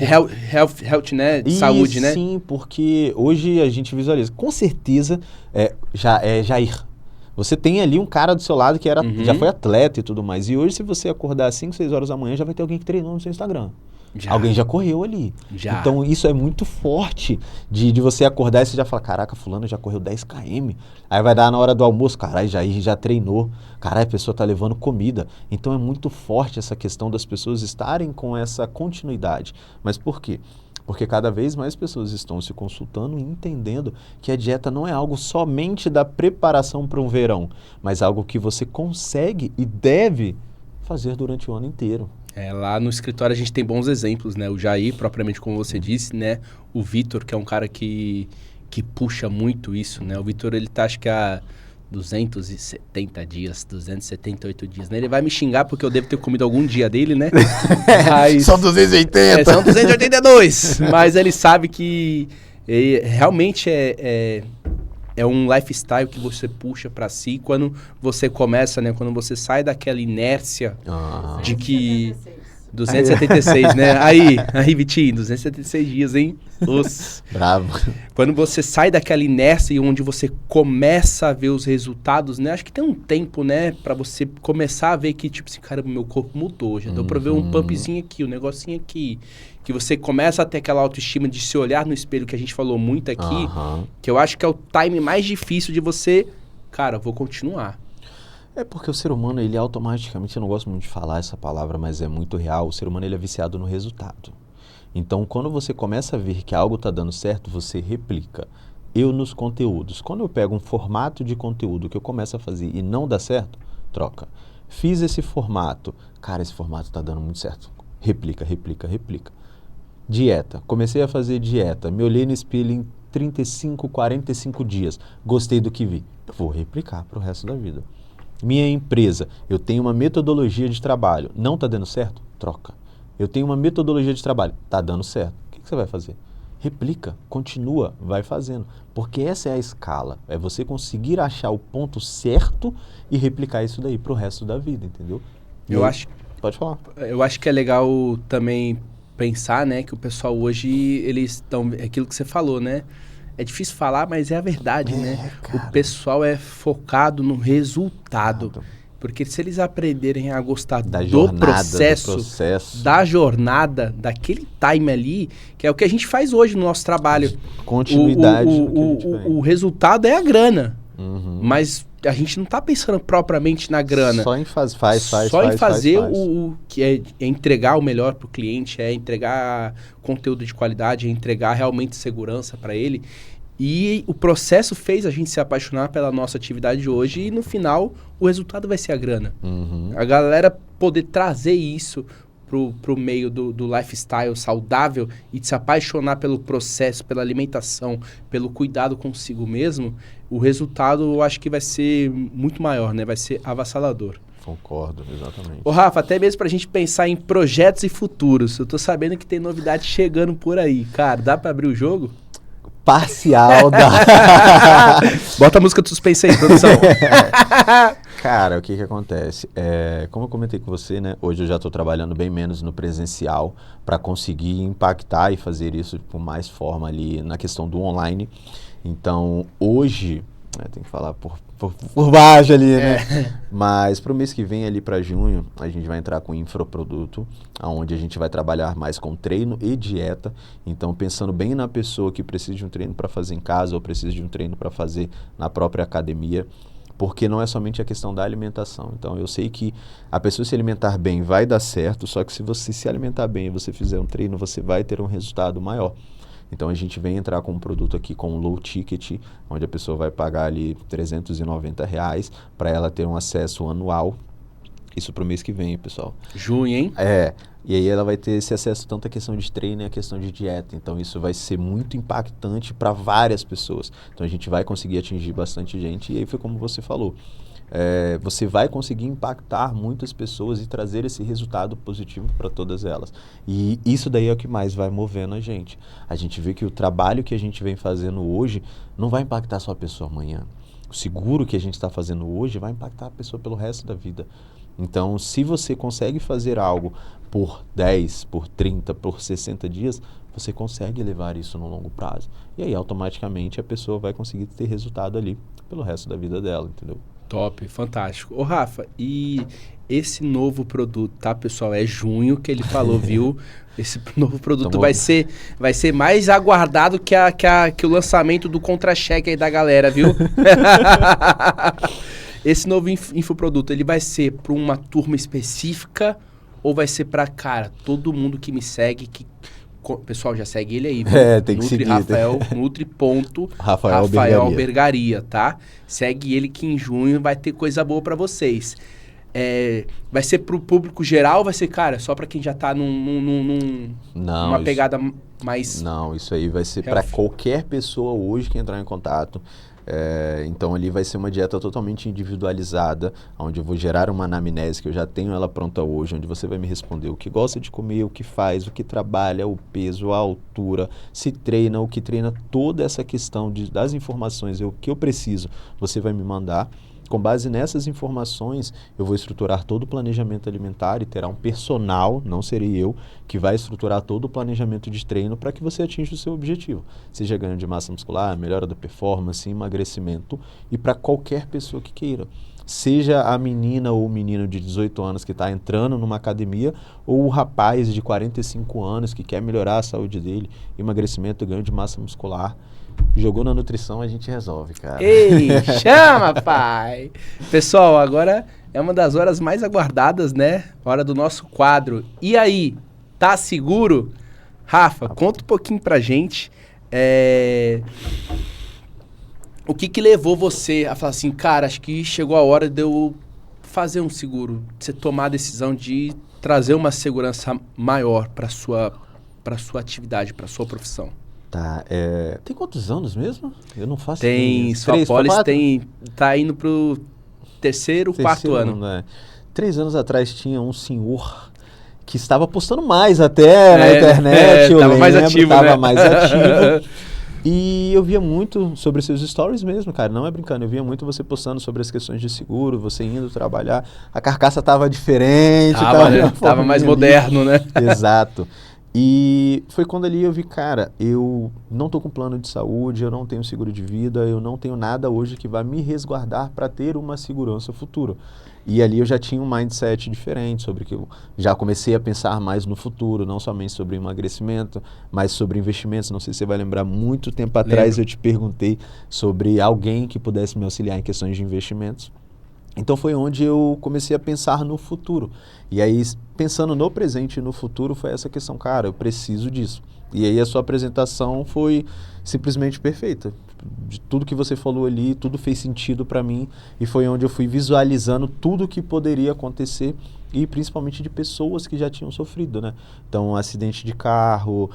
Health, né? De saúde, né? Sim, porque hoje a gente visualiza. Com certeza, Jair. Você tem ali um cara do seu lado que já Uhum. foi atleta e tudo mais. E hoje, se você acordar às 5, 6 horas da manhã, já vai ter alguém que treinou no seu Instagram. Alguém já correu ali. Já. Então, isso é muito forte de você acordar e você já falar, caraca, fulano já correu 10 km. Aí vai dar na hora do almoço, caralho, já treinou. Caralho, a pessoa tá levando comida. Então, é muito forte essa questão das pessoas estarem com essa continuidade. Mas por quê? Porque cada vez mais pessoas estão se consultando e entendendo que a dieta não é algo somente da preparação para um verão, mas algo que você consegue e deve fazer durante o ano inteiro. Lá no escritório a gente tem bons exemplos, né? O Jair, propriamente como você disse, né? O Vitor, que é um cara que puxa muito isso, né? O Vitor, ele tá, acho que há 270 dias, 278 dias, né? Ele vai me xingar porque eu devo ter comido algum dia dele, né? Mas, São 280! são 282! Mas ele sabe que realmente é um lifestyle que você puxa pra si quando você começa, né? Quando você sai daquela inércia de que... 276, né? Aí, Vitinho, 276 dias, hein? Bravo. Quando você sai daquela inércia e onde você começa a ver os resultados, né? Acho que tem um tempo, né? Pra você começar a ver que, tipo assim, cara, meu corpo mudou. Já deu pra ver um pumpzinho aqui, um negocinho aqui. Que você começa a ter aquela autoestima de se olhar no espelho, que a gente falou muito aqui. Que eu acho que é o time mais difícil de você... Cara, vou continuar. É porque o ser humano, ele automaticamente, eu não gosto muito de falar essa palavra, mas é muito real, o ser humano ele é viciado no resultado. Então, quando você começa a ver que algo está dando certo, você replica. Eu nos conteúdos, quando eu pego um formato de conteúdo que eu começo a fazer e não dá certo, troca. Fiz esse formato, cara, esse formato está dando muito certo. Replica, replica, replica. Dieta, comecei a fazer dieta, me olhei no espelho em 35, 45 dias, gostei do que vi. Eu vou replicar para o resto da vida. Minha empresa, eu tenho uma metodologia de trabalho, não está dando certo? Troca. Eu tenho uma metodologia de trabalho, está dando certo. O que você vai fazer? Replica, continua, vai fazendo. Porque essa é a escala, é você conseguir achar o ponto certo e replicar isso daí para o resto da vida, entendeu? Pode falar. Eu acho que é legal também pensar, né, que o pessoal hoje, eles estão... É aquilo que você falou, né? É difícil falar, mas é a verdade, né? Cara. O pessoal é focado no resultado. Porque se eles aprenderem a gostar do processo, da jornada, daquele time ali, que é o que a gente faz hoje no nosso trabalho. Continuidade. O resultado é a grana. Mas a gente não está pensando propriamente na grana. Só em fazer o que é entregar o melhor para o cliente, é entregar conteúdo de qualidade, é entregar realmente segurança para ele. E o processo fez a gente se apaixonar pela nossa atividade de hoje e no final o resultado vai ser a grana. A galera poder trazer isso pro meio do lifestyle saudável e de se apaixonar pelo processo, pela alimentação, pelo cuidado consigo mesmo, o resultado eu acho que vai ser muito maior, né? Vai ser avassalador. Concordo, exatamente. Ô Rafa, até mesmo pra gente pensar em projetos e futuros, eu tô sabendo que tem novidade chegando por aí. Cara, dá pra abrir o jogo? Parcial da... Bota a música do suspense aí, produção. Cara, o que acontece? Como eu comentei com você, né? Hoje eu já estou trabalhando bem menos no presencial para conseguir impactar e fazer isso com mais forma ali na questão do online. Então, hoje, tem que falar por baixo ali, né? Mas para o mês que vem, ali para junho, a gente vai entrar com infoproduto, onde a gente vai trabalhar mais com treino e dieta. Então, pensando bem na pessoa que precisa de um treino para fazer em casa ou precisa de um treino para fazer na própria academia, porque não é somente a questão da alimentação. Então, eu sei que a pessoa se alimentar bem vai dar certo, só que se você se alimentar bem e você fizer um treino, você vai ter um resultado maior. Então, a gente vem entrar com um produto aqui com um low ticket, onde a pessoa vai pagar ali R$390 para ela ter um acesso anual. Isso para o mês que vem, pessoal. Junho, hein? E aí ela vai ter esse acesso tanto à questão de treino e à questão de dieta. Então, isso vai ser muito impactante para várias pessoas. Então, a gente vai conseguir atingir bastante gente. E aí foi como você falou. Você vai conseguir impactar muitas pessoas e trazer esse resultado positivo para todas elas. E isso daí é o que mais vai movendo a gente. A gente vê que o trabalho que a gente vem fazendo hoje não vai impactar só a pessoa amanhã. O seguro que a gente está fazendo hoje vai impactar a pessoa pelo resto da vida. Então, se você consegue fazer algo por 10, por 30, por 60 dias, você consegue levar isso no longo prazo. E aí, automaticamente, a pessoa vai conseguir ter resultado ali pelo resto da vida dela, entendeu? Top, fantástico. Ô, Rafa, e esse novo produto, tá, pessoal? É junho que ele falou, viu? Esse novo produto vai ser mais aguardado que o lançamento do contra-cheque aí da galera, viu? Esse novo infoproduto, ele vai ser para uma turma específica ou vai ser para, cara, todo mundo que me segue, pessoal, já segue ele aí, viu? Tem que seguir. Rafael Albergaria, tá? Segue ele que em junho vai ter coisa boa para vocês. Vai ser pro público geral, vai ser, cara, só para quem já tá numa pegada mais... Não, isso aí vai ser para qualquer pessoa hoje que entrar em contato. Então ali vai ser uma dieta totalmente individualizada, onde eu vou gerar uma anamnese, que eu já tenho ela pronta hoje, onde você vai me responder o que gosta de comer, o que faz, o que trabalha, o peso, a altura, se treina, o que treina, toda essa questão das informações, o que eu preciso, você vai me mandar. Com base nessas informações, eu vou estruturar todo o planejamento alimentar e terá um personal, não serei eu, que vai estruturar todo o planejamento de treino para que você atinja o seu objetivo. Seja ganho de massa muscular, melhora da performance, emagrecimento e para qualquer pessoa que queira. Seja a menina ou o menino de 18 anos que está entrando numa academia ou o rapaz de 45 anos que quer melhorar a saúde dele, emagrecimento, ganho de massa muscular. Jogou na nutrição, a gente resolve, cara. Ei, chama, pai! Pessoal, agora é uma das horas mais aguardadas, né? Hora do nosso quadro. E aí, tá seguro? Rafa, conta um pouquinho pra gente. O que levou você a falar assim, cara, acho que chegou a hora de eu fazer um seguro, de você tomar a decisão de trazer uma segurança maior pra sua atividade, pra sua profissão? Tá, tem quantos anos mesmo? Eu não faço ideia. Sua apólice tá indo pro terceiro, quarto ano. Né? 3 anos atrás tinha um senhor que estava postando mais até na internet, tava mais ativo, tava mais ativo. E eu via muito sobre seus stories mesmo, cara, não é brincando, eu via muito você postando sobre as questões de seguro, você indo trabalhar, a carcaça tava diferente. Tava mais moderno, né? Exato. E foi quando ali eu vi, cara, eu não tô com plano de saúde, eu não tenho seguro de vida, eu não tenho nada hoje que vai me resguardar para ter uma segurança futura. E ali eu já tinha um mindset diferente sobre que eu já comecei a pensar mais no futuro, não somente sobre emagrecimento, mas sobre investimentos. Não sei se você vai lembrar, muito tempo atrás eu te perguntei sobre alguém que pudesse me auxiliar em questões de investimentos. Então foi onde eu comecei a pensar no futuro. E aí, pensando no presente e no futuro, foi essa questão, cara, eu preciso disso. E aí a sua apresentação foi simplesmente perfeita. De tudo que você falou ali, tudo fez sentido para mim. E foi onde eu fui visualizando tudo que poderia acontecer e principalmente de pessoas que já tinham sofrido, né? Então, acidente de carro,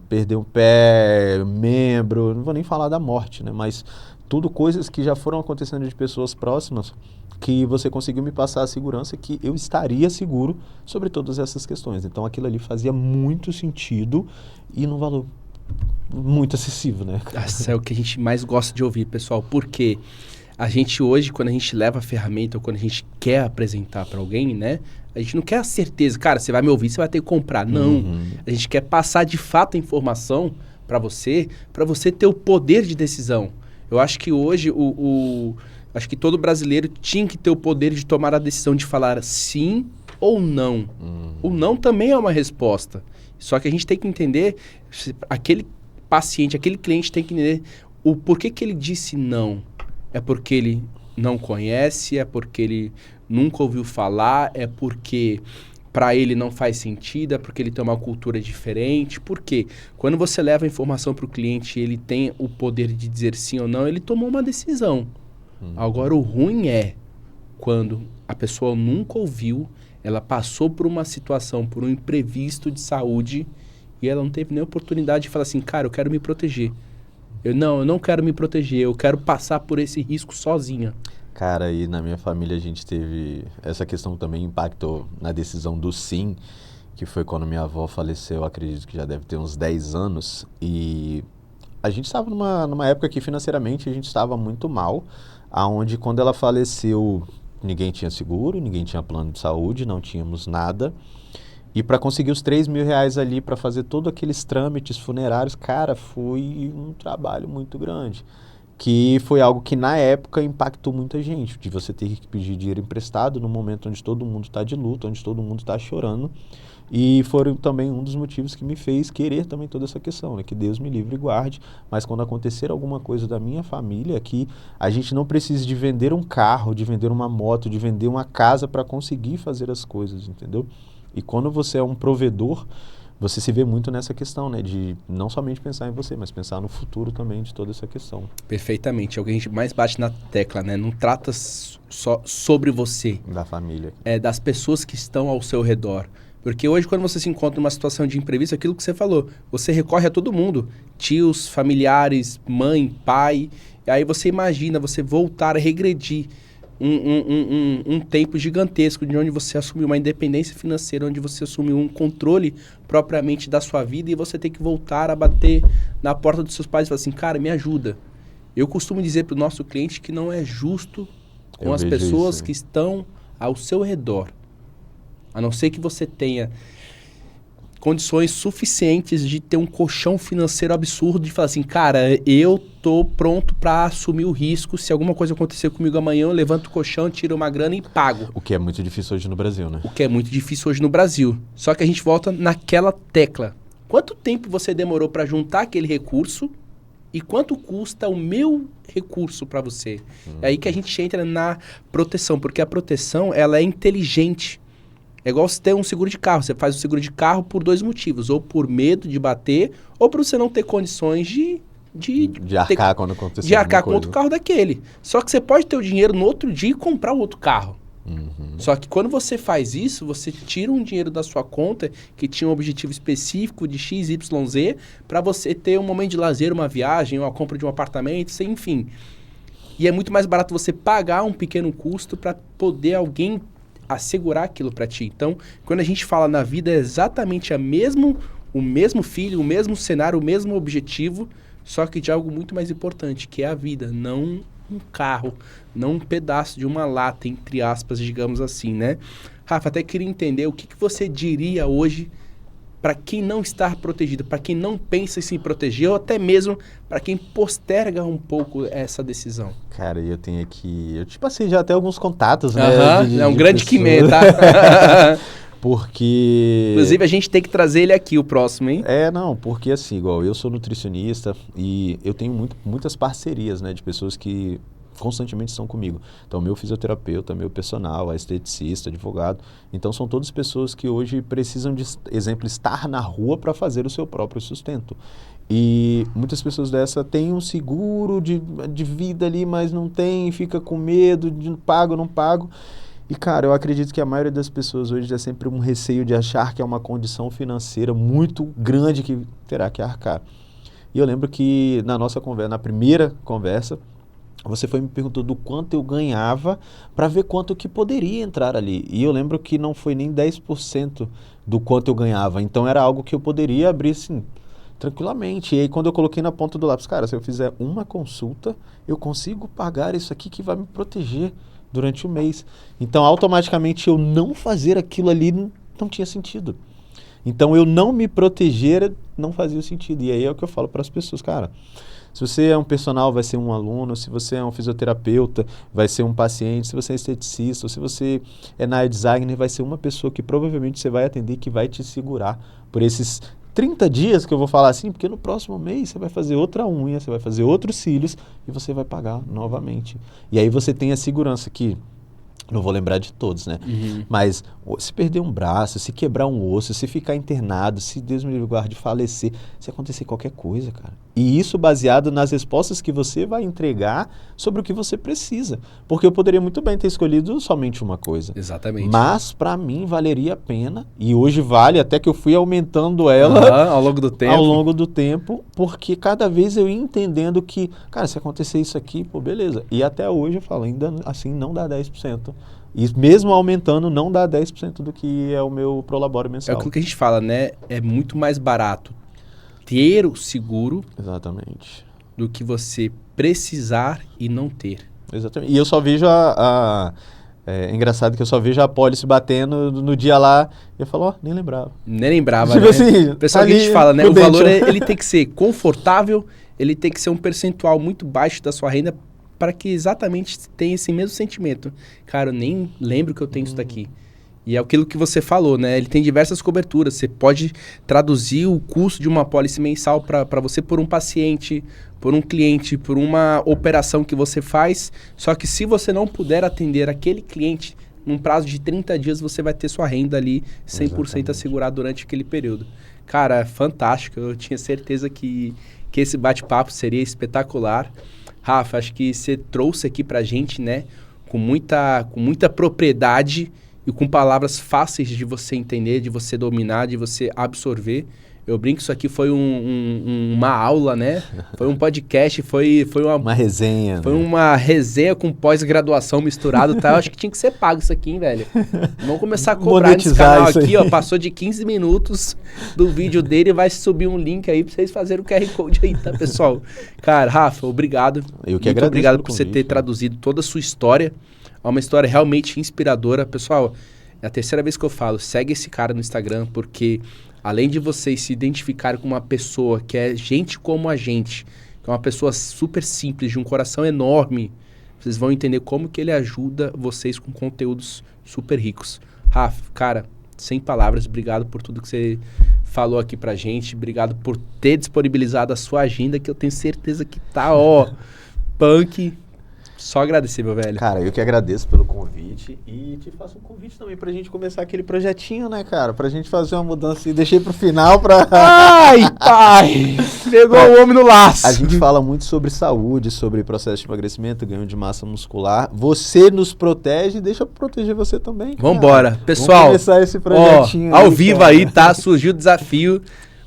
perder um pé, membro, não vou nem falar da morte, né? Mas tudo coisas que já foram acontecendo de pessoas próximas, que você conseguiu me passar a segurança que eu estaria seguro sobre todas essas questões. Então aquilo ali fazia muito sentido e num valor muito acessível, né? Isso é o que a gente mais gosta de ouvir, pessoal, porque a gente hoje, quando a gente leva a ferramenta ou quando a gente quer apresentar para alguém, né? A gente não quer a certeza, cara, você vai me ouvir, você vai ter que comprar. Não, a gente quer passar de fato a informação para você ter o poder de decisão. Eu acho que hoje acho que todo brasileiro tinha que ter o poder de tomar a decisão de falar sim ou não. O não também é uma resposta. Só que a gente tem que entender, aquele paciente, aquele cliente tem que entender o porquê que ele disse não. É porque ele não conhece, é porque ele nunca ouviu falar, é porque para ele não faz sentido, é porque ele tem uma cultura diferente. Por quê? Quando você leva a informação para o cliente e ele tem o poder de dizer sim ou não, ele tomou uma decisão. Agora, o ruim é quando a pessoa nunca ouviu, ela passou por uma situação, por um imprevisto de saúde e ela não teve nem oportunidade de falar assim, cara, eu quero me proteger. Eu não quero me proteger, eu quero passar por esse risco sozinha. Cara, e na minha família a gente teve... Essa questão também impactou na decisão do sim, que foi quando minha avó faleceu, acredito que já deve ter uns 10 anos. E a gente estava numa época que financeiramente a gente estava muito mal, aonde quando ela faleceu ninguém tinha seguro, ninguém tinha plano de saúde, não tínhamos nada. E para conseguir os R$ 3.000 ali para fazer todos aqueles trâmites funerários, cara, foi um trabalho muito grande. Que foi algo que na época impactou muita gente, de você ter que pedir dinheiro emprestado no momento onde todo mundo está de luto, onde todo mundo está chorando. E foram também um dos motivos que me fez querer também toda essa questão, né? Que Deus me livre e guarde, mas quando acontecer alguma coisa da minha família, que a gente não precise de vender um carro, de vender uma moto, de vender uma casa para conseguir fazer as coisas, entendeu? E quando você é um provedor, você se vê muito nessa questão, né? De não somente pensar em você, mas pensar no futuro também de toda essa questão. Perfeitamente. É o que a gente mais bate na tecla, né? Não trata só sobre você. Da família. É das pessoas que estão ao seu redor. Porque hoje, quando você se encontra numa situação de imprevisto, aquilo que você falou, você recorre a todo mundo. Tios, familiares, mãe, pai. E aí você imagina você voltar a regredir um tempo gigantesco de onde você assumiu uma independência financeira, onde você assumiu um controle propriamente da sua vida e você tem que voltar a bater na porta dos seus pais e falar assim, cara, me ajuda. Eu costumo dizer para o nosso cliente que não é justo com as pessoas que estão ao seu redor. A não ser que você tenha condições suficientes de ter um colchão financeiro absurdo de falar assim, cara, eu tô pronto para assumir o risco. Se alguma coisa acontecer comigo amanhã, eu levanto o colchão, tiro uma grana e pago. O que é muito difícil hoje no Brasil, né? O que é muito difícil hoje no Brasil. Só que a gente volta naquela tecla. Quanto tempo você demorou para juntar aquele recurso e quanto custa o meu recurso para você? É aí que a gente entra na proteção, porque a proteção ela é inteligente. É igual você ter um seguro de carro. Você faz o seguro de carro por 2 motivos. Ou por medo de bater, ou por você não ter condições de arcar quando acontecer de arcar com outro carro daquele. Só que você pode ter o dinheiro no outro dia e comprar o outro carro. Só que quando você faz isso, você tira um dinheiro da sua conta que tinha um objetivo específico de XYZ para você ter um momento de lazer, uma viagem, uma compra de um apartamento, enfim. E é muito mais barato você pagar um pequeno custo para poder alguém assegurar aquilo para ti. Então, quando a gente fala na vida, é exatamente o mesmo filho, o mesmo cenário, o mesmo objetivo, só que de algo muito mais importante, que é a vida, não um carro, não um pedaço de uma lata, entre aspas, digamos assim, né? Rafa, até queria entender o que você diria hoje para quem não está protegido, para quem não pensa em se proteger, ou até mesmo para quem posterga um pouco essa decisão. Cara, eu tenho aqui... Eu te passei já até alguns contatos, né? É um grande quimê, tá? Porque... Inclusive, a gente tem que trazer ele aqui, o próximo, hein? Não, porque assim, igual eu sou nutricionista e eu tenho muitas parcerias, né? De pessoas que constantemente estão comigo. Então, meu fisioterapeuta, meu personal, esteticista, advogado. Então, são todas pessoas que hoje precisam de, exemplo, estar na rua para fazer o seu próprio sustento. E muitas pessoas dessa têm um seguro de vida ali, mas não tem, fica com medo de pago, não pago. E, cara, eu acredito que a maioria das pessoas hoje é sempre um receio de achar que é uma condição financeira muito grande que terá que arcar. E eu lembro que na nossa conversa, na primeira conversa, você me perguntou do quanto eu ganhava para ver quanto que poderia entrar ali. E eu lembro que não foi nem 10% do quanto eu ganhava. Então era algo que eu poderia abrir assim, tranquilamente. E aí quando eu coloquei na ponta do lápis, cara, se eu fizer uma consulta, eu consigo pagar isso aqui que vai me proteger durante o mês. Então automaticamente eu não fazer aquilo ali não tinha sentido. Então eu não me proteger não fazia sentido. E aí é o que eu falo para as pessoas, cara. Se você é um personal, vai ser um aluno. Se você é um fisioterapeuta, vai ser um paciente. Se você é esteticista, ou se você é na área de designer, vai ser uma pessoa que provavelmente você vai atender, que vai te segurar por esses 30 dias que eu vou falar assim, porque no próximo mês você vai fazer outra unha, você vai fazer outros cílios e você vai pagar novamente. E aí você tem a segurança que, não vou lembrar de todos, né? Mas se perder um braço, se quebrar um osso, se ficar internado, se Deus me livre guarde falecer, se acontecer qualquer coisa, cara. E isso baseado nas respostas que você vai entregar sobre o que você precisa. Porque eu poderia muito bem ter escolhido somente uma coisa. Exatamente. Mas, para mim, valeria a pena. E hoje vale, até que eu fui aumentando ela ao longo do tempo. Ao longo do tempo, porque cada vez eu ia entendendo que, cara, se acontecer isso aqui, pô, beleza. E até hoje eu falo, ainda assim não dá 10%. E mesmo aumentando, não dá 10% do que é o meu prolabore mensal. É aquilo que a gente fala, né? É muito mais barato ter o seguro. Exatamente. Do que você precisar e não ter. Exatamente. E eu só vejo É engraçado que eu só vejo a apólice batendo no dia lá e eu falo, ó, nem lembrava. Nem lembrava, tipo né? assim, Pessoal, ali, que a gente fala, né? O prudente, valor, ó. ele tem que ser confortável, ele tem que ser um percentual muito baixo da sua renda para que exatamente tenha esse mesmo sentimento. Cara, eu nem lembro que eu tenho isso daqui. E é aquilo que você falou, né? Ele tem diversas coberturas. Você pode traduzir o custo de uma apólice mensal para você por um paciente, por um cliente, por uma operação que você faz. Só que se você não puder atender aquele cliente, num prazo de 30 dias, você vai ter sua renda ali 100% Exatamente. assegurada durante aquele período. Cara, fantástico. Eu tinha certeza que esse bate-papo seria espetacular. Rafa, acho que você trouxe aqui pra gente, né? Com muita propriedade e com palavras fáceis de você entender, de você dominar, de você absorver. Eu brinco que isso aqui foi uma aula, né? Foi um podcast, foi Uma resenha, foi né? uma resenha com pós-graduação misturado, tá? Eu acho que tinha que ser pago isso aqui, hein, velho? Vamos começar a cobrar nesse Monetizar canal isso aqui, aí. ó. Passou de 15 minutos do vídeo dele e vai subir um link aí pra vocês fazerem o QR Code aí, tá, pessoal? Cara, Rafa, obrigado. Eu que Muito agradeço obrigado pelo por você ter convite, traduzido toda a sua história. É uma história realmente inspiradora. Pessoal, é a terceira vez que eu falo, segue esse cara no Instagram, porque além de vocês se identificarem com uma pessoa que é gente como a gente, que é uma pessoa super simples, de um coração enorme, vocês vão entender como que ele ajuda vocês com conteúdos super ricos. Rafa, cara, sem palavras, obrigado por tudo que você falou aqui pra gente, obrigado por ter disponibilizado a sua agenda, que eu tenho certeza que tá, ó, punk. Só agradecer, meu velho. Cara, eu que agradeço pelo convite e te faço um convite também pra gente começar aquele projetinho, né, cara? Pra gente fazer uma mudança e deixei pro final pra... Ai, pai! Pegou o homem no laço. A gente fala muito sobre saúde, sobre processo de emagrecimento, ganho de massa muscular. Você nos protege, deixa eu proteger você também, cara. Vambora. Pessoal, vamos começar esse projetinho ao aí, vivo cara. aí, tá? Surgiu o desafio.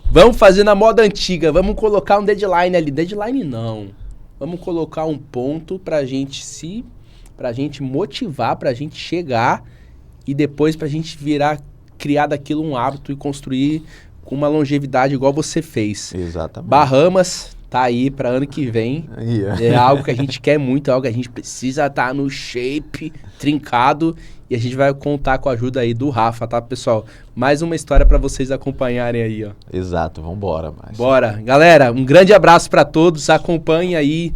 Vamos fazer na moda antiga. Vamos colocar um deadline ali. Deadline não. Vamos colocar um ponto pra gente motivar, pra gente chegar e depois pra gente criar daquilo um hábito e construir com uma longevidade igual você fez. Exatamente. Bahamas tá aí pra ano que vem. Aí, ó. É algo que a gente quer muito, é algo que a gente precisa estar no shape, trincado, e a gente vai contar com a ajuda aí do Rafa, tá, pessoal? Mais uma história pra vocês acompanharem aí, ó. Exato, vambora, Márcio. Bora. Galera, um grande abraço pra todos, acompanhem aí.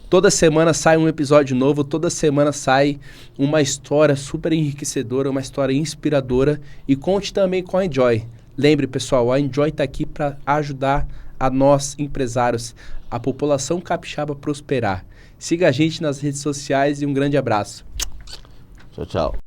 Toda semana sai um episódio novo, toda semana sai uma história super enriquecedora, uma história inspiradora, e conte também com a Enjoy. Lembre, pessoal, a Enjoy tá aqui pra ajudar a nós, empresários, a população capixaba prosperar. Siga a gente nas redes sociais e um grande abraço. Tchau, tchau.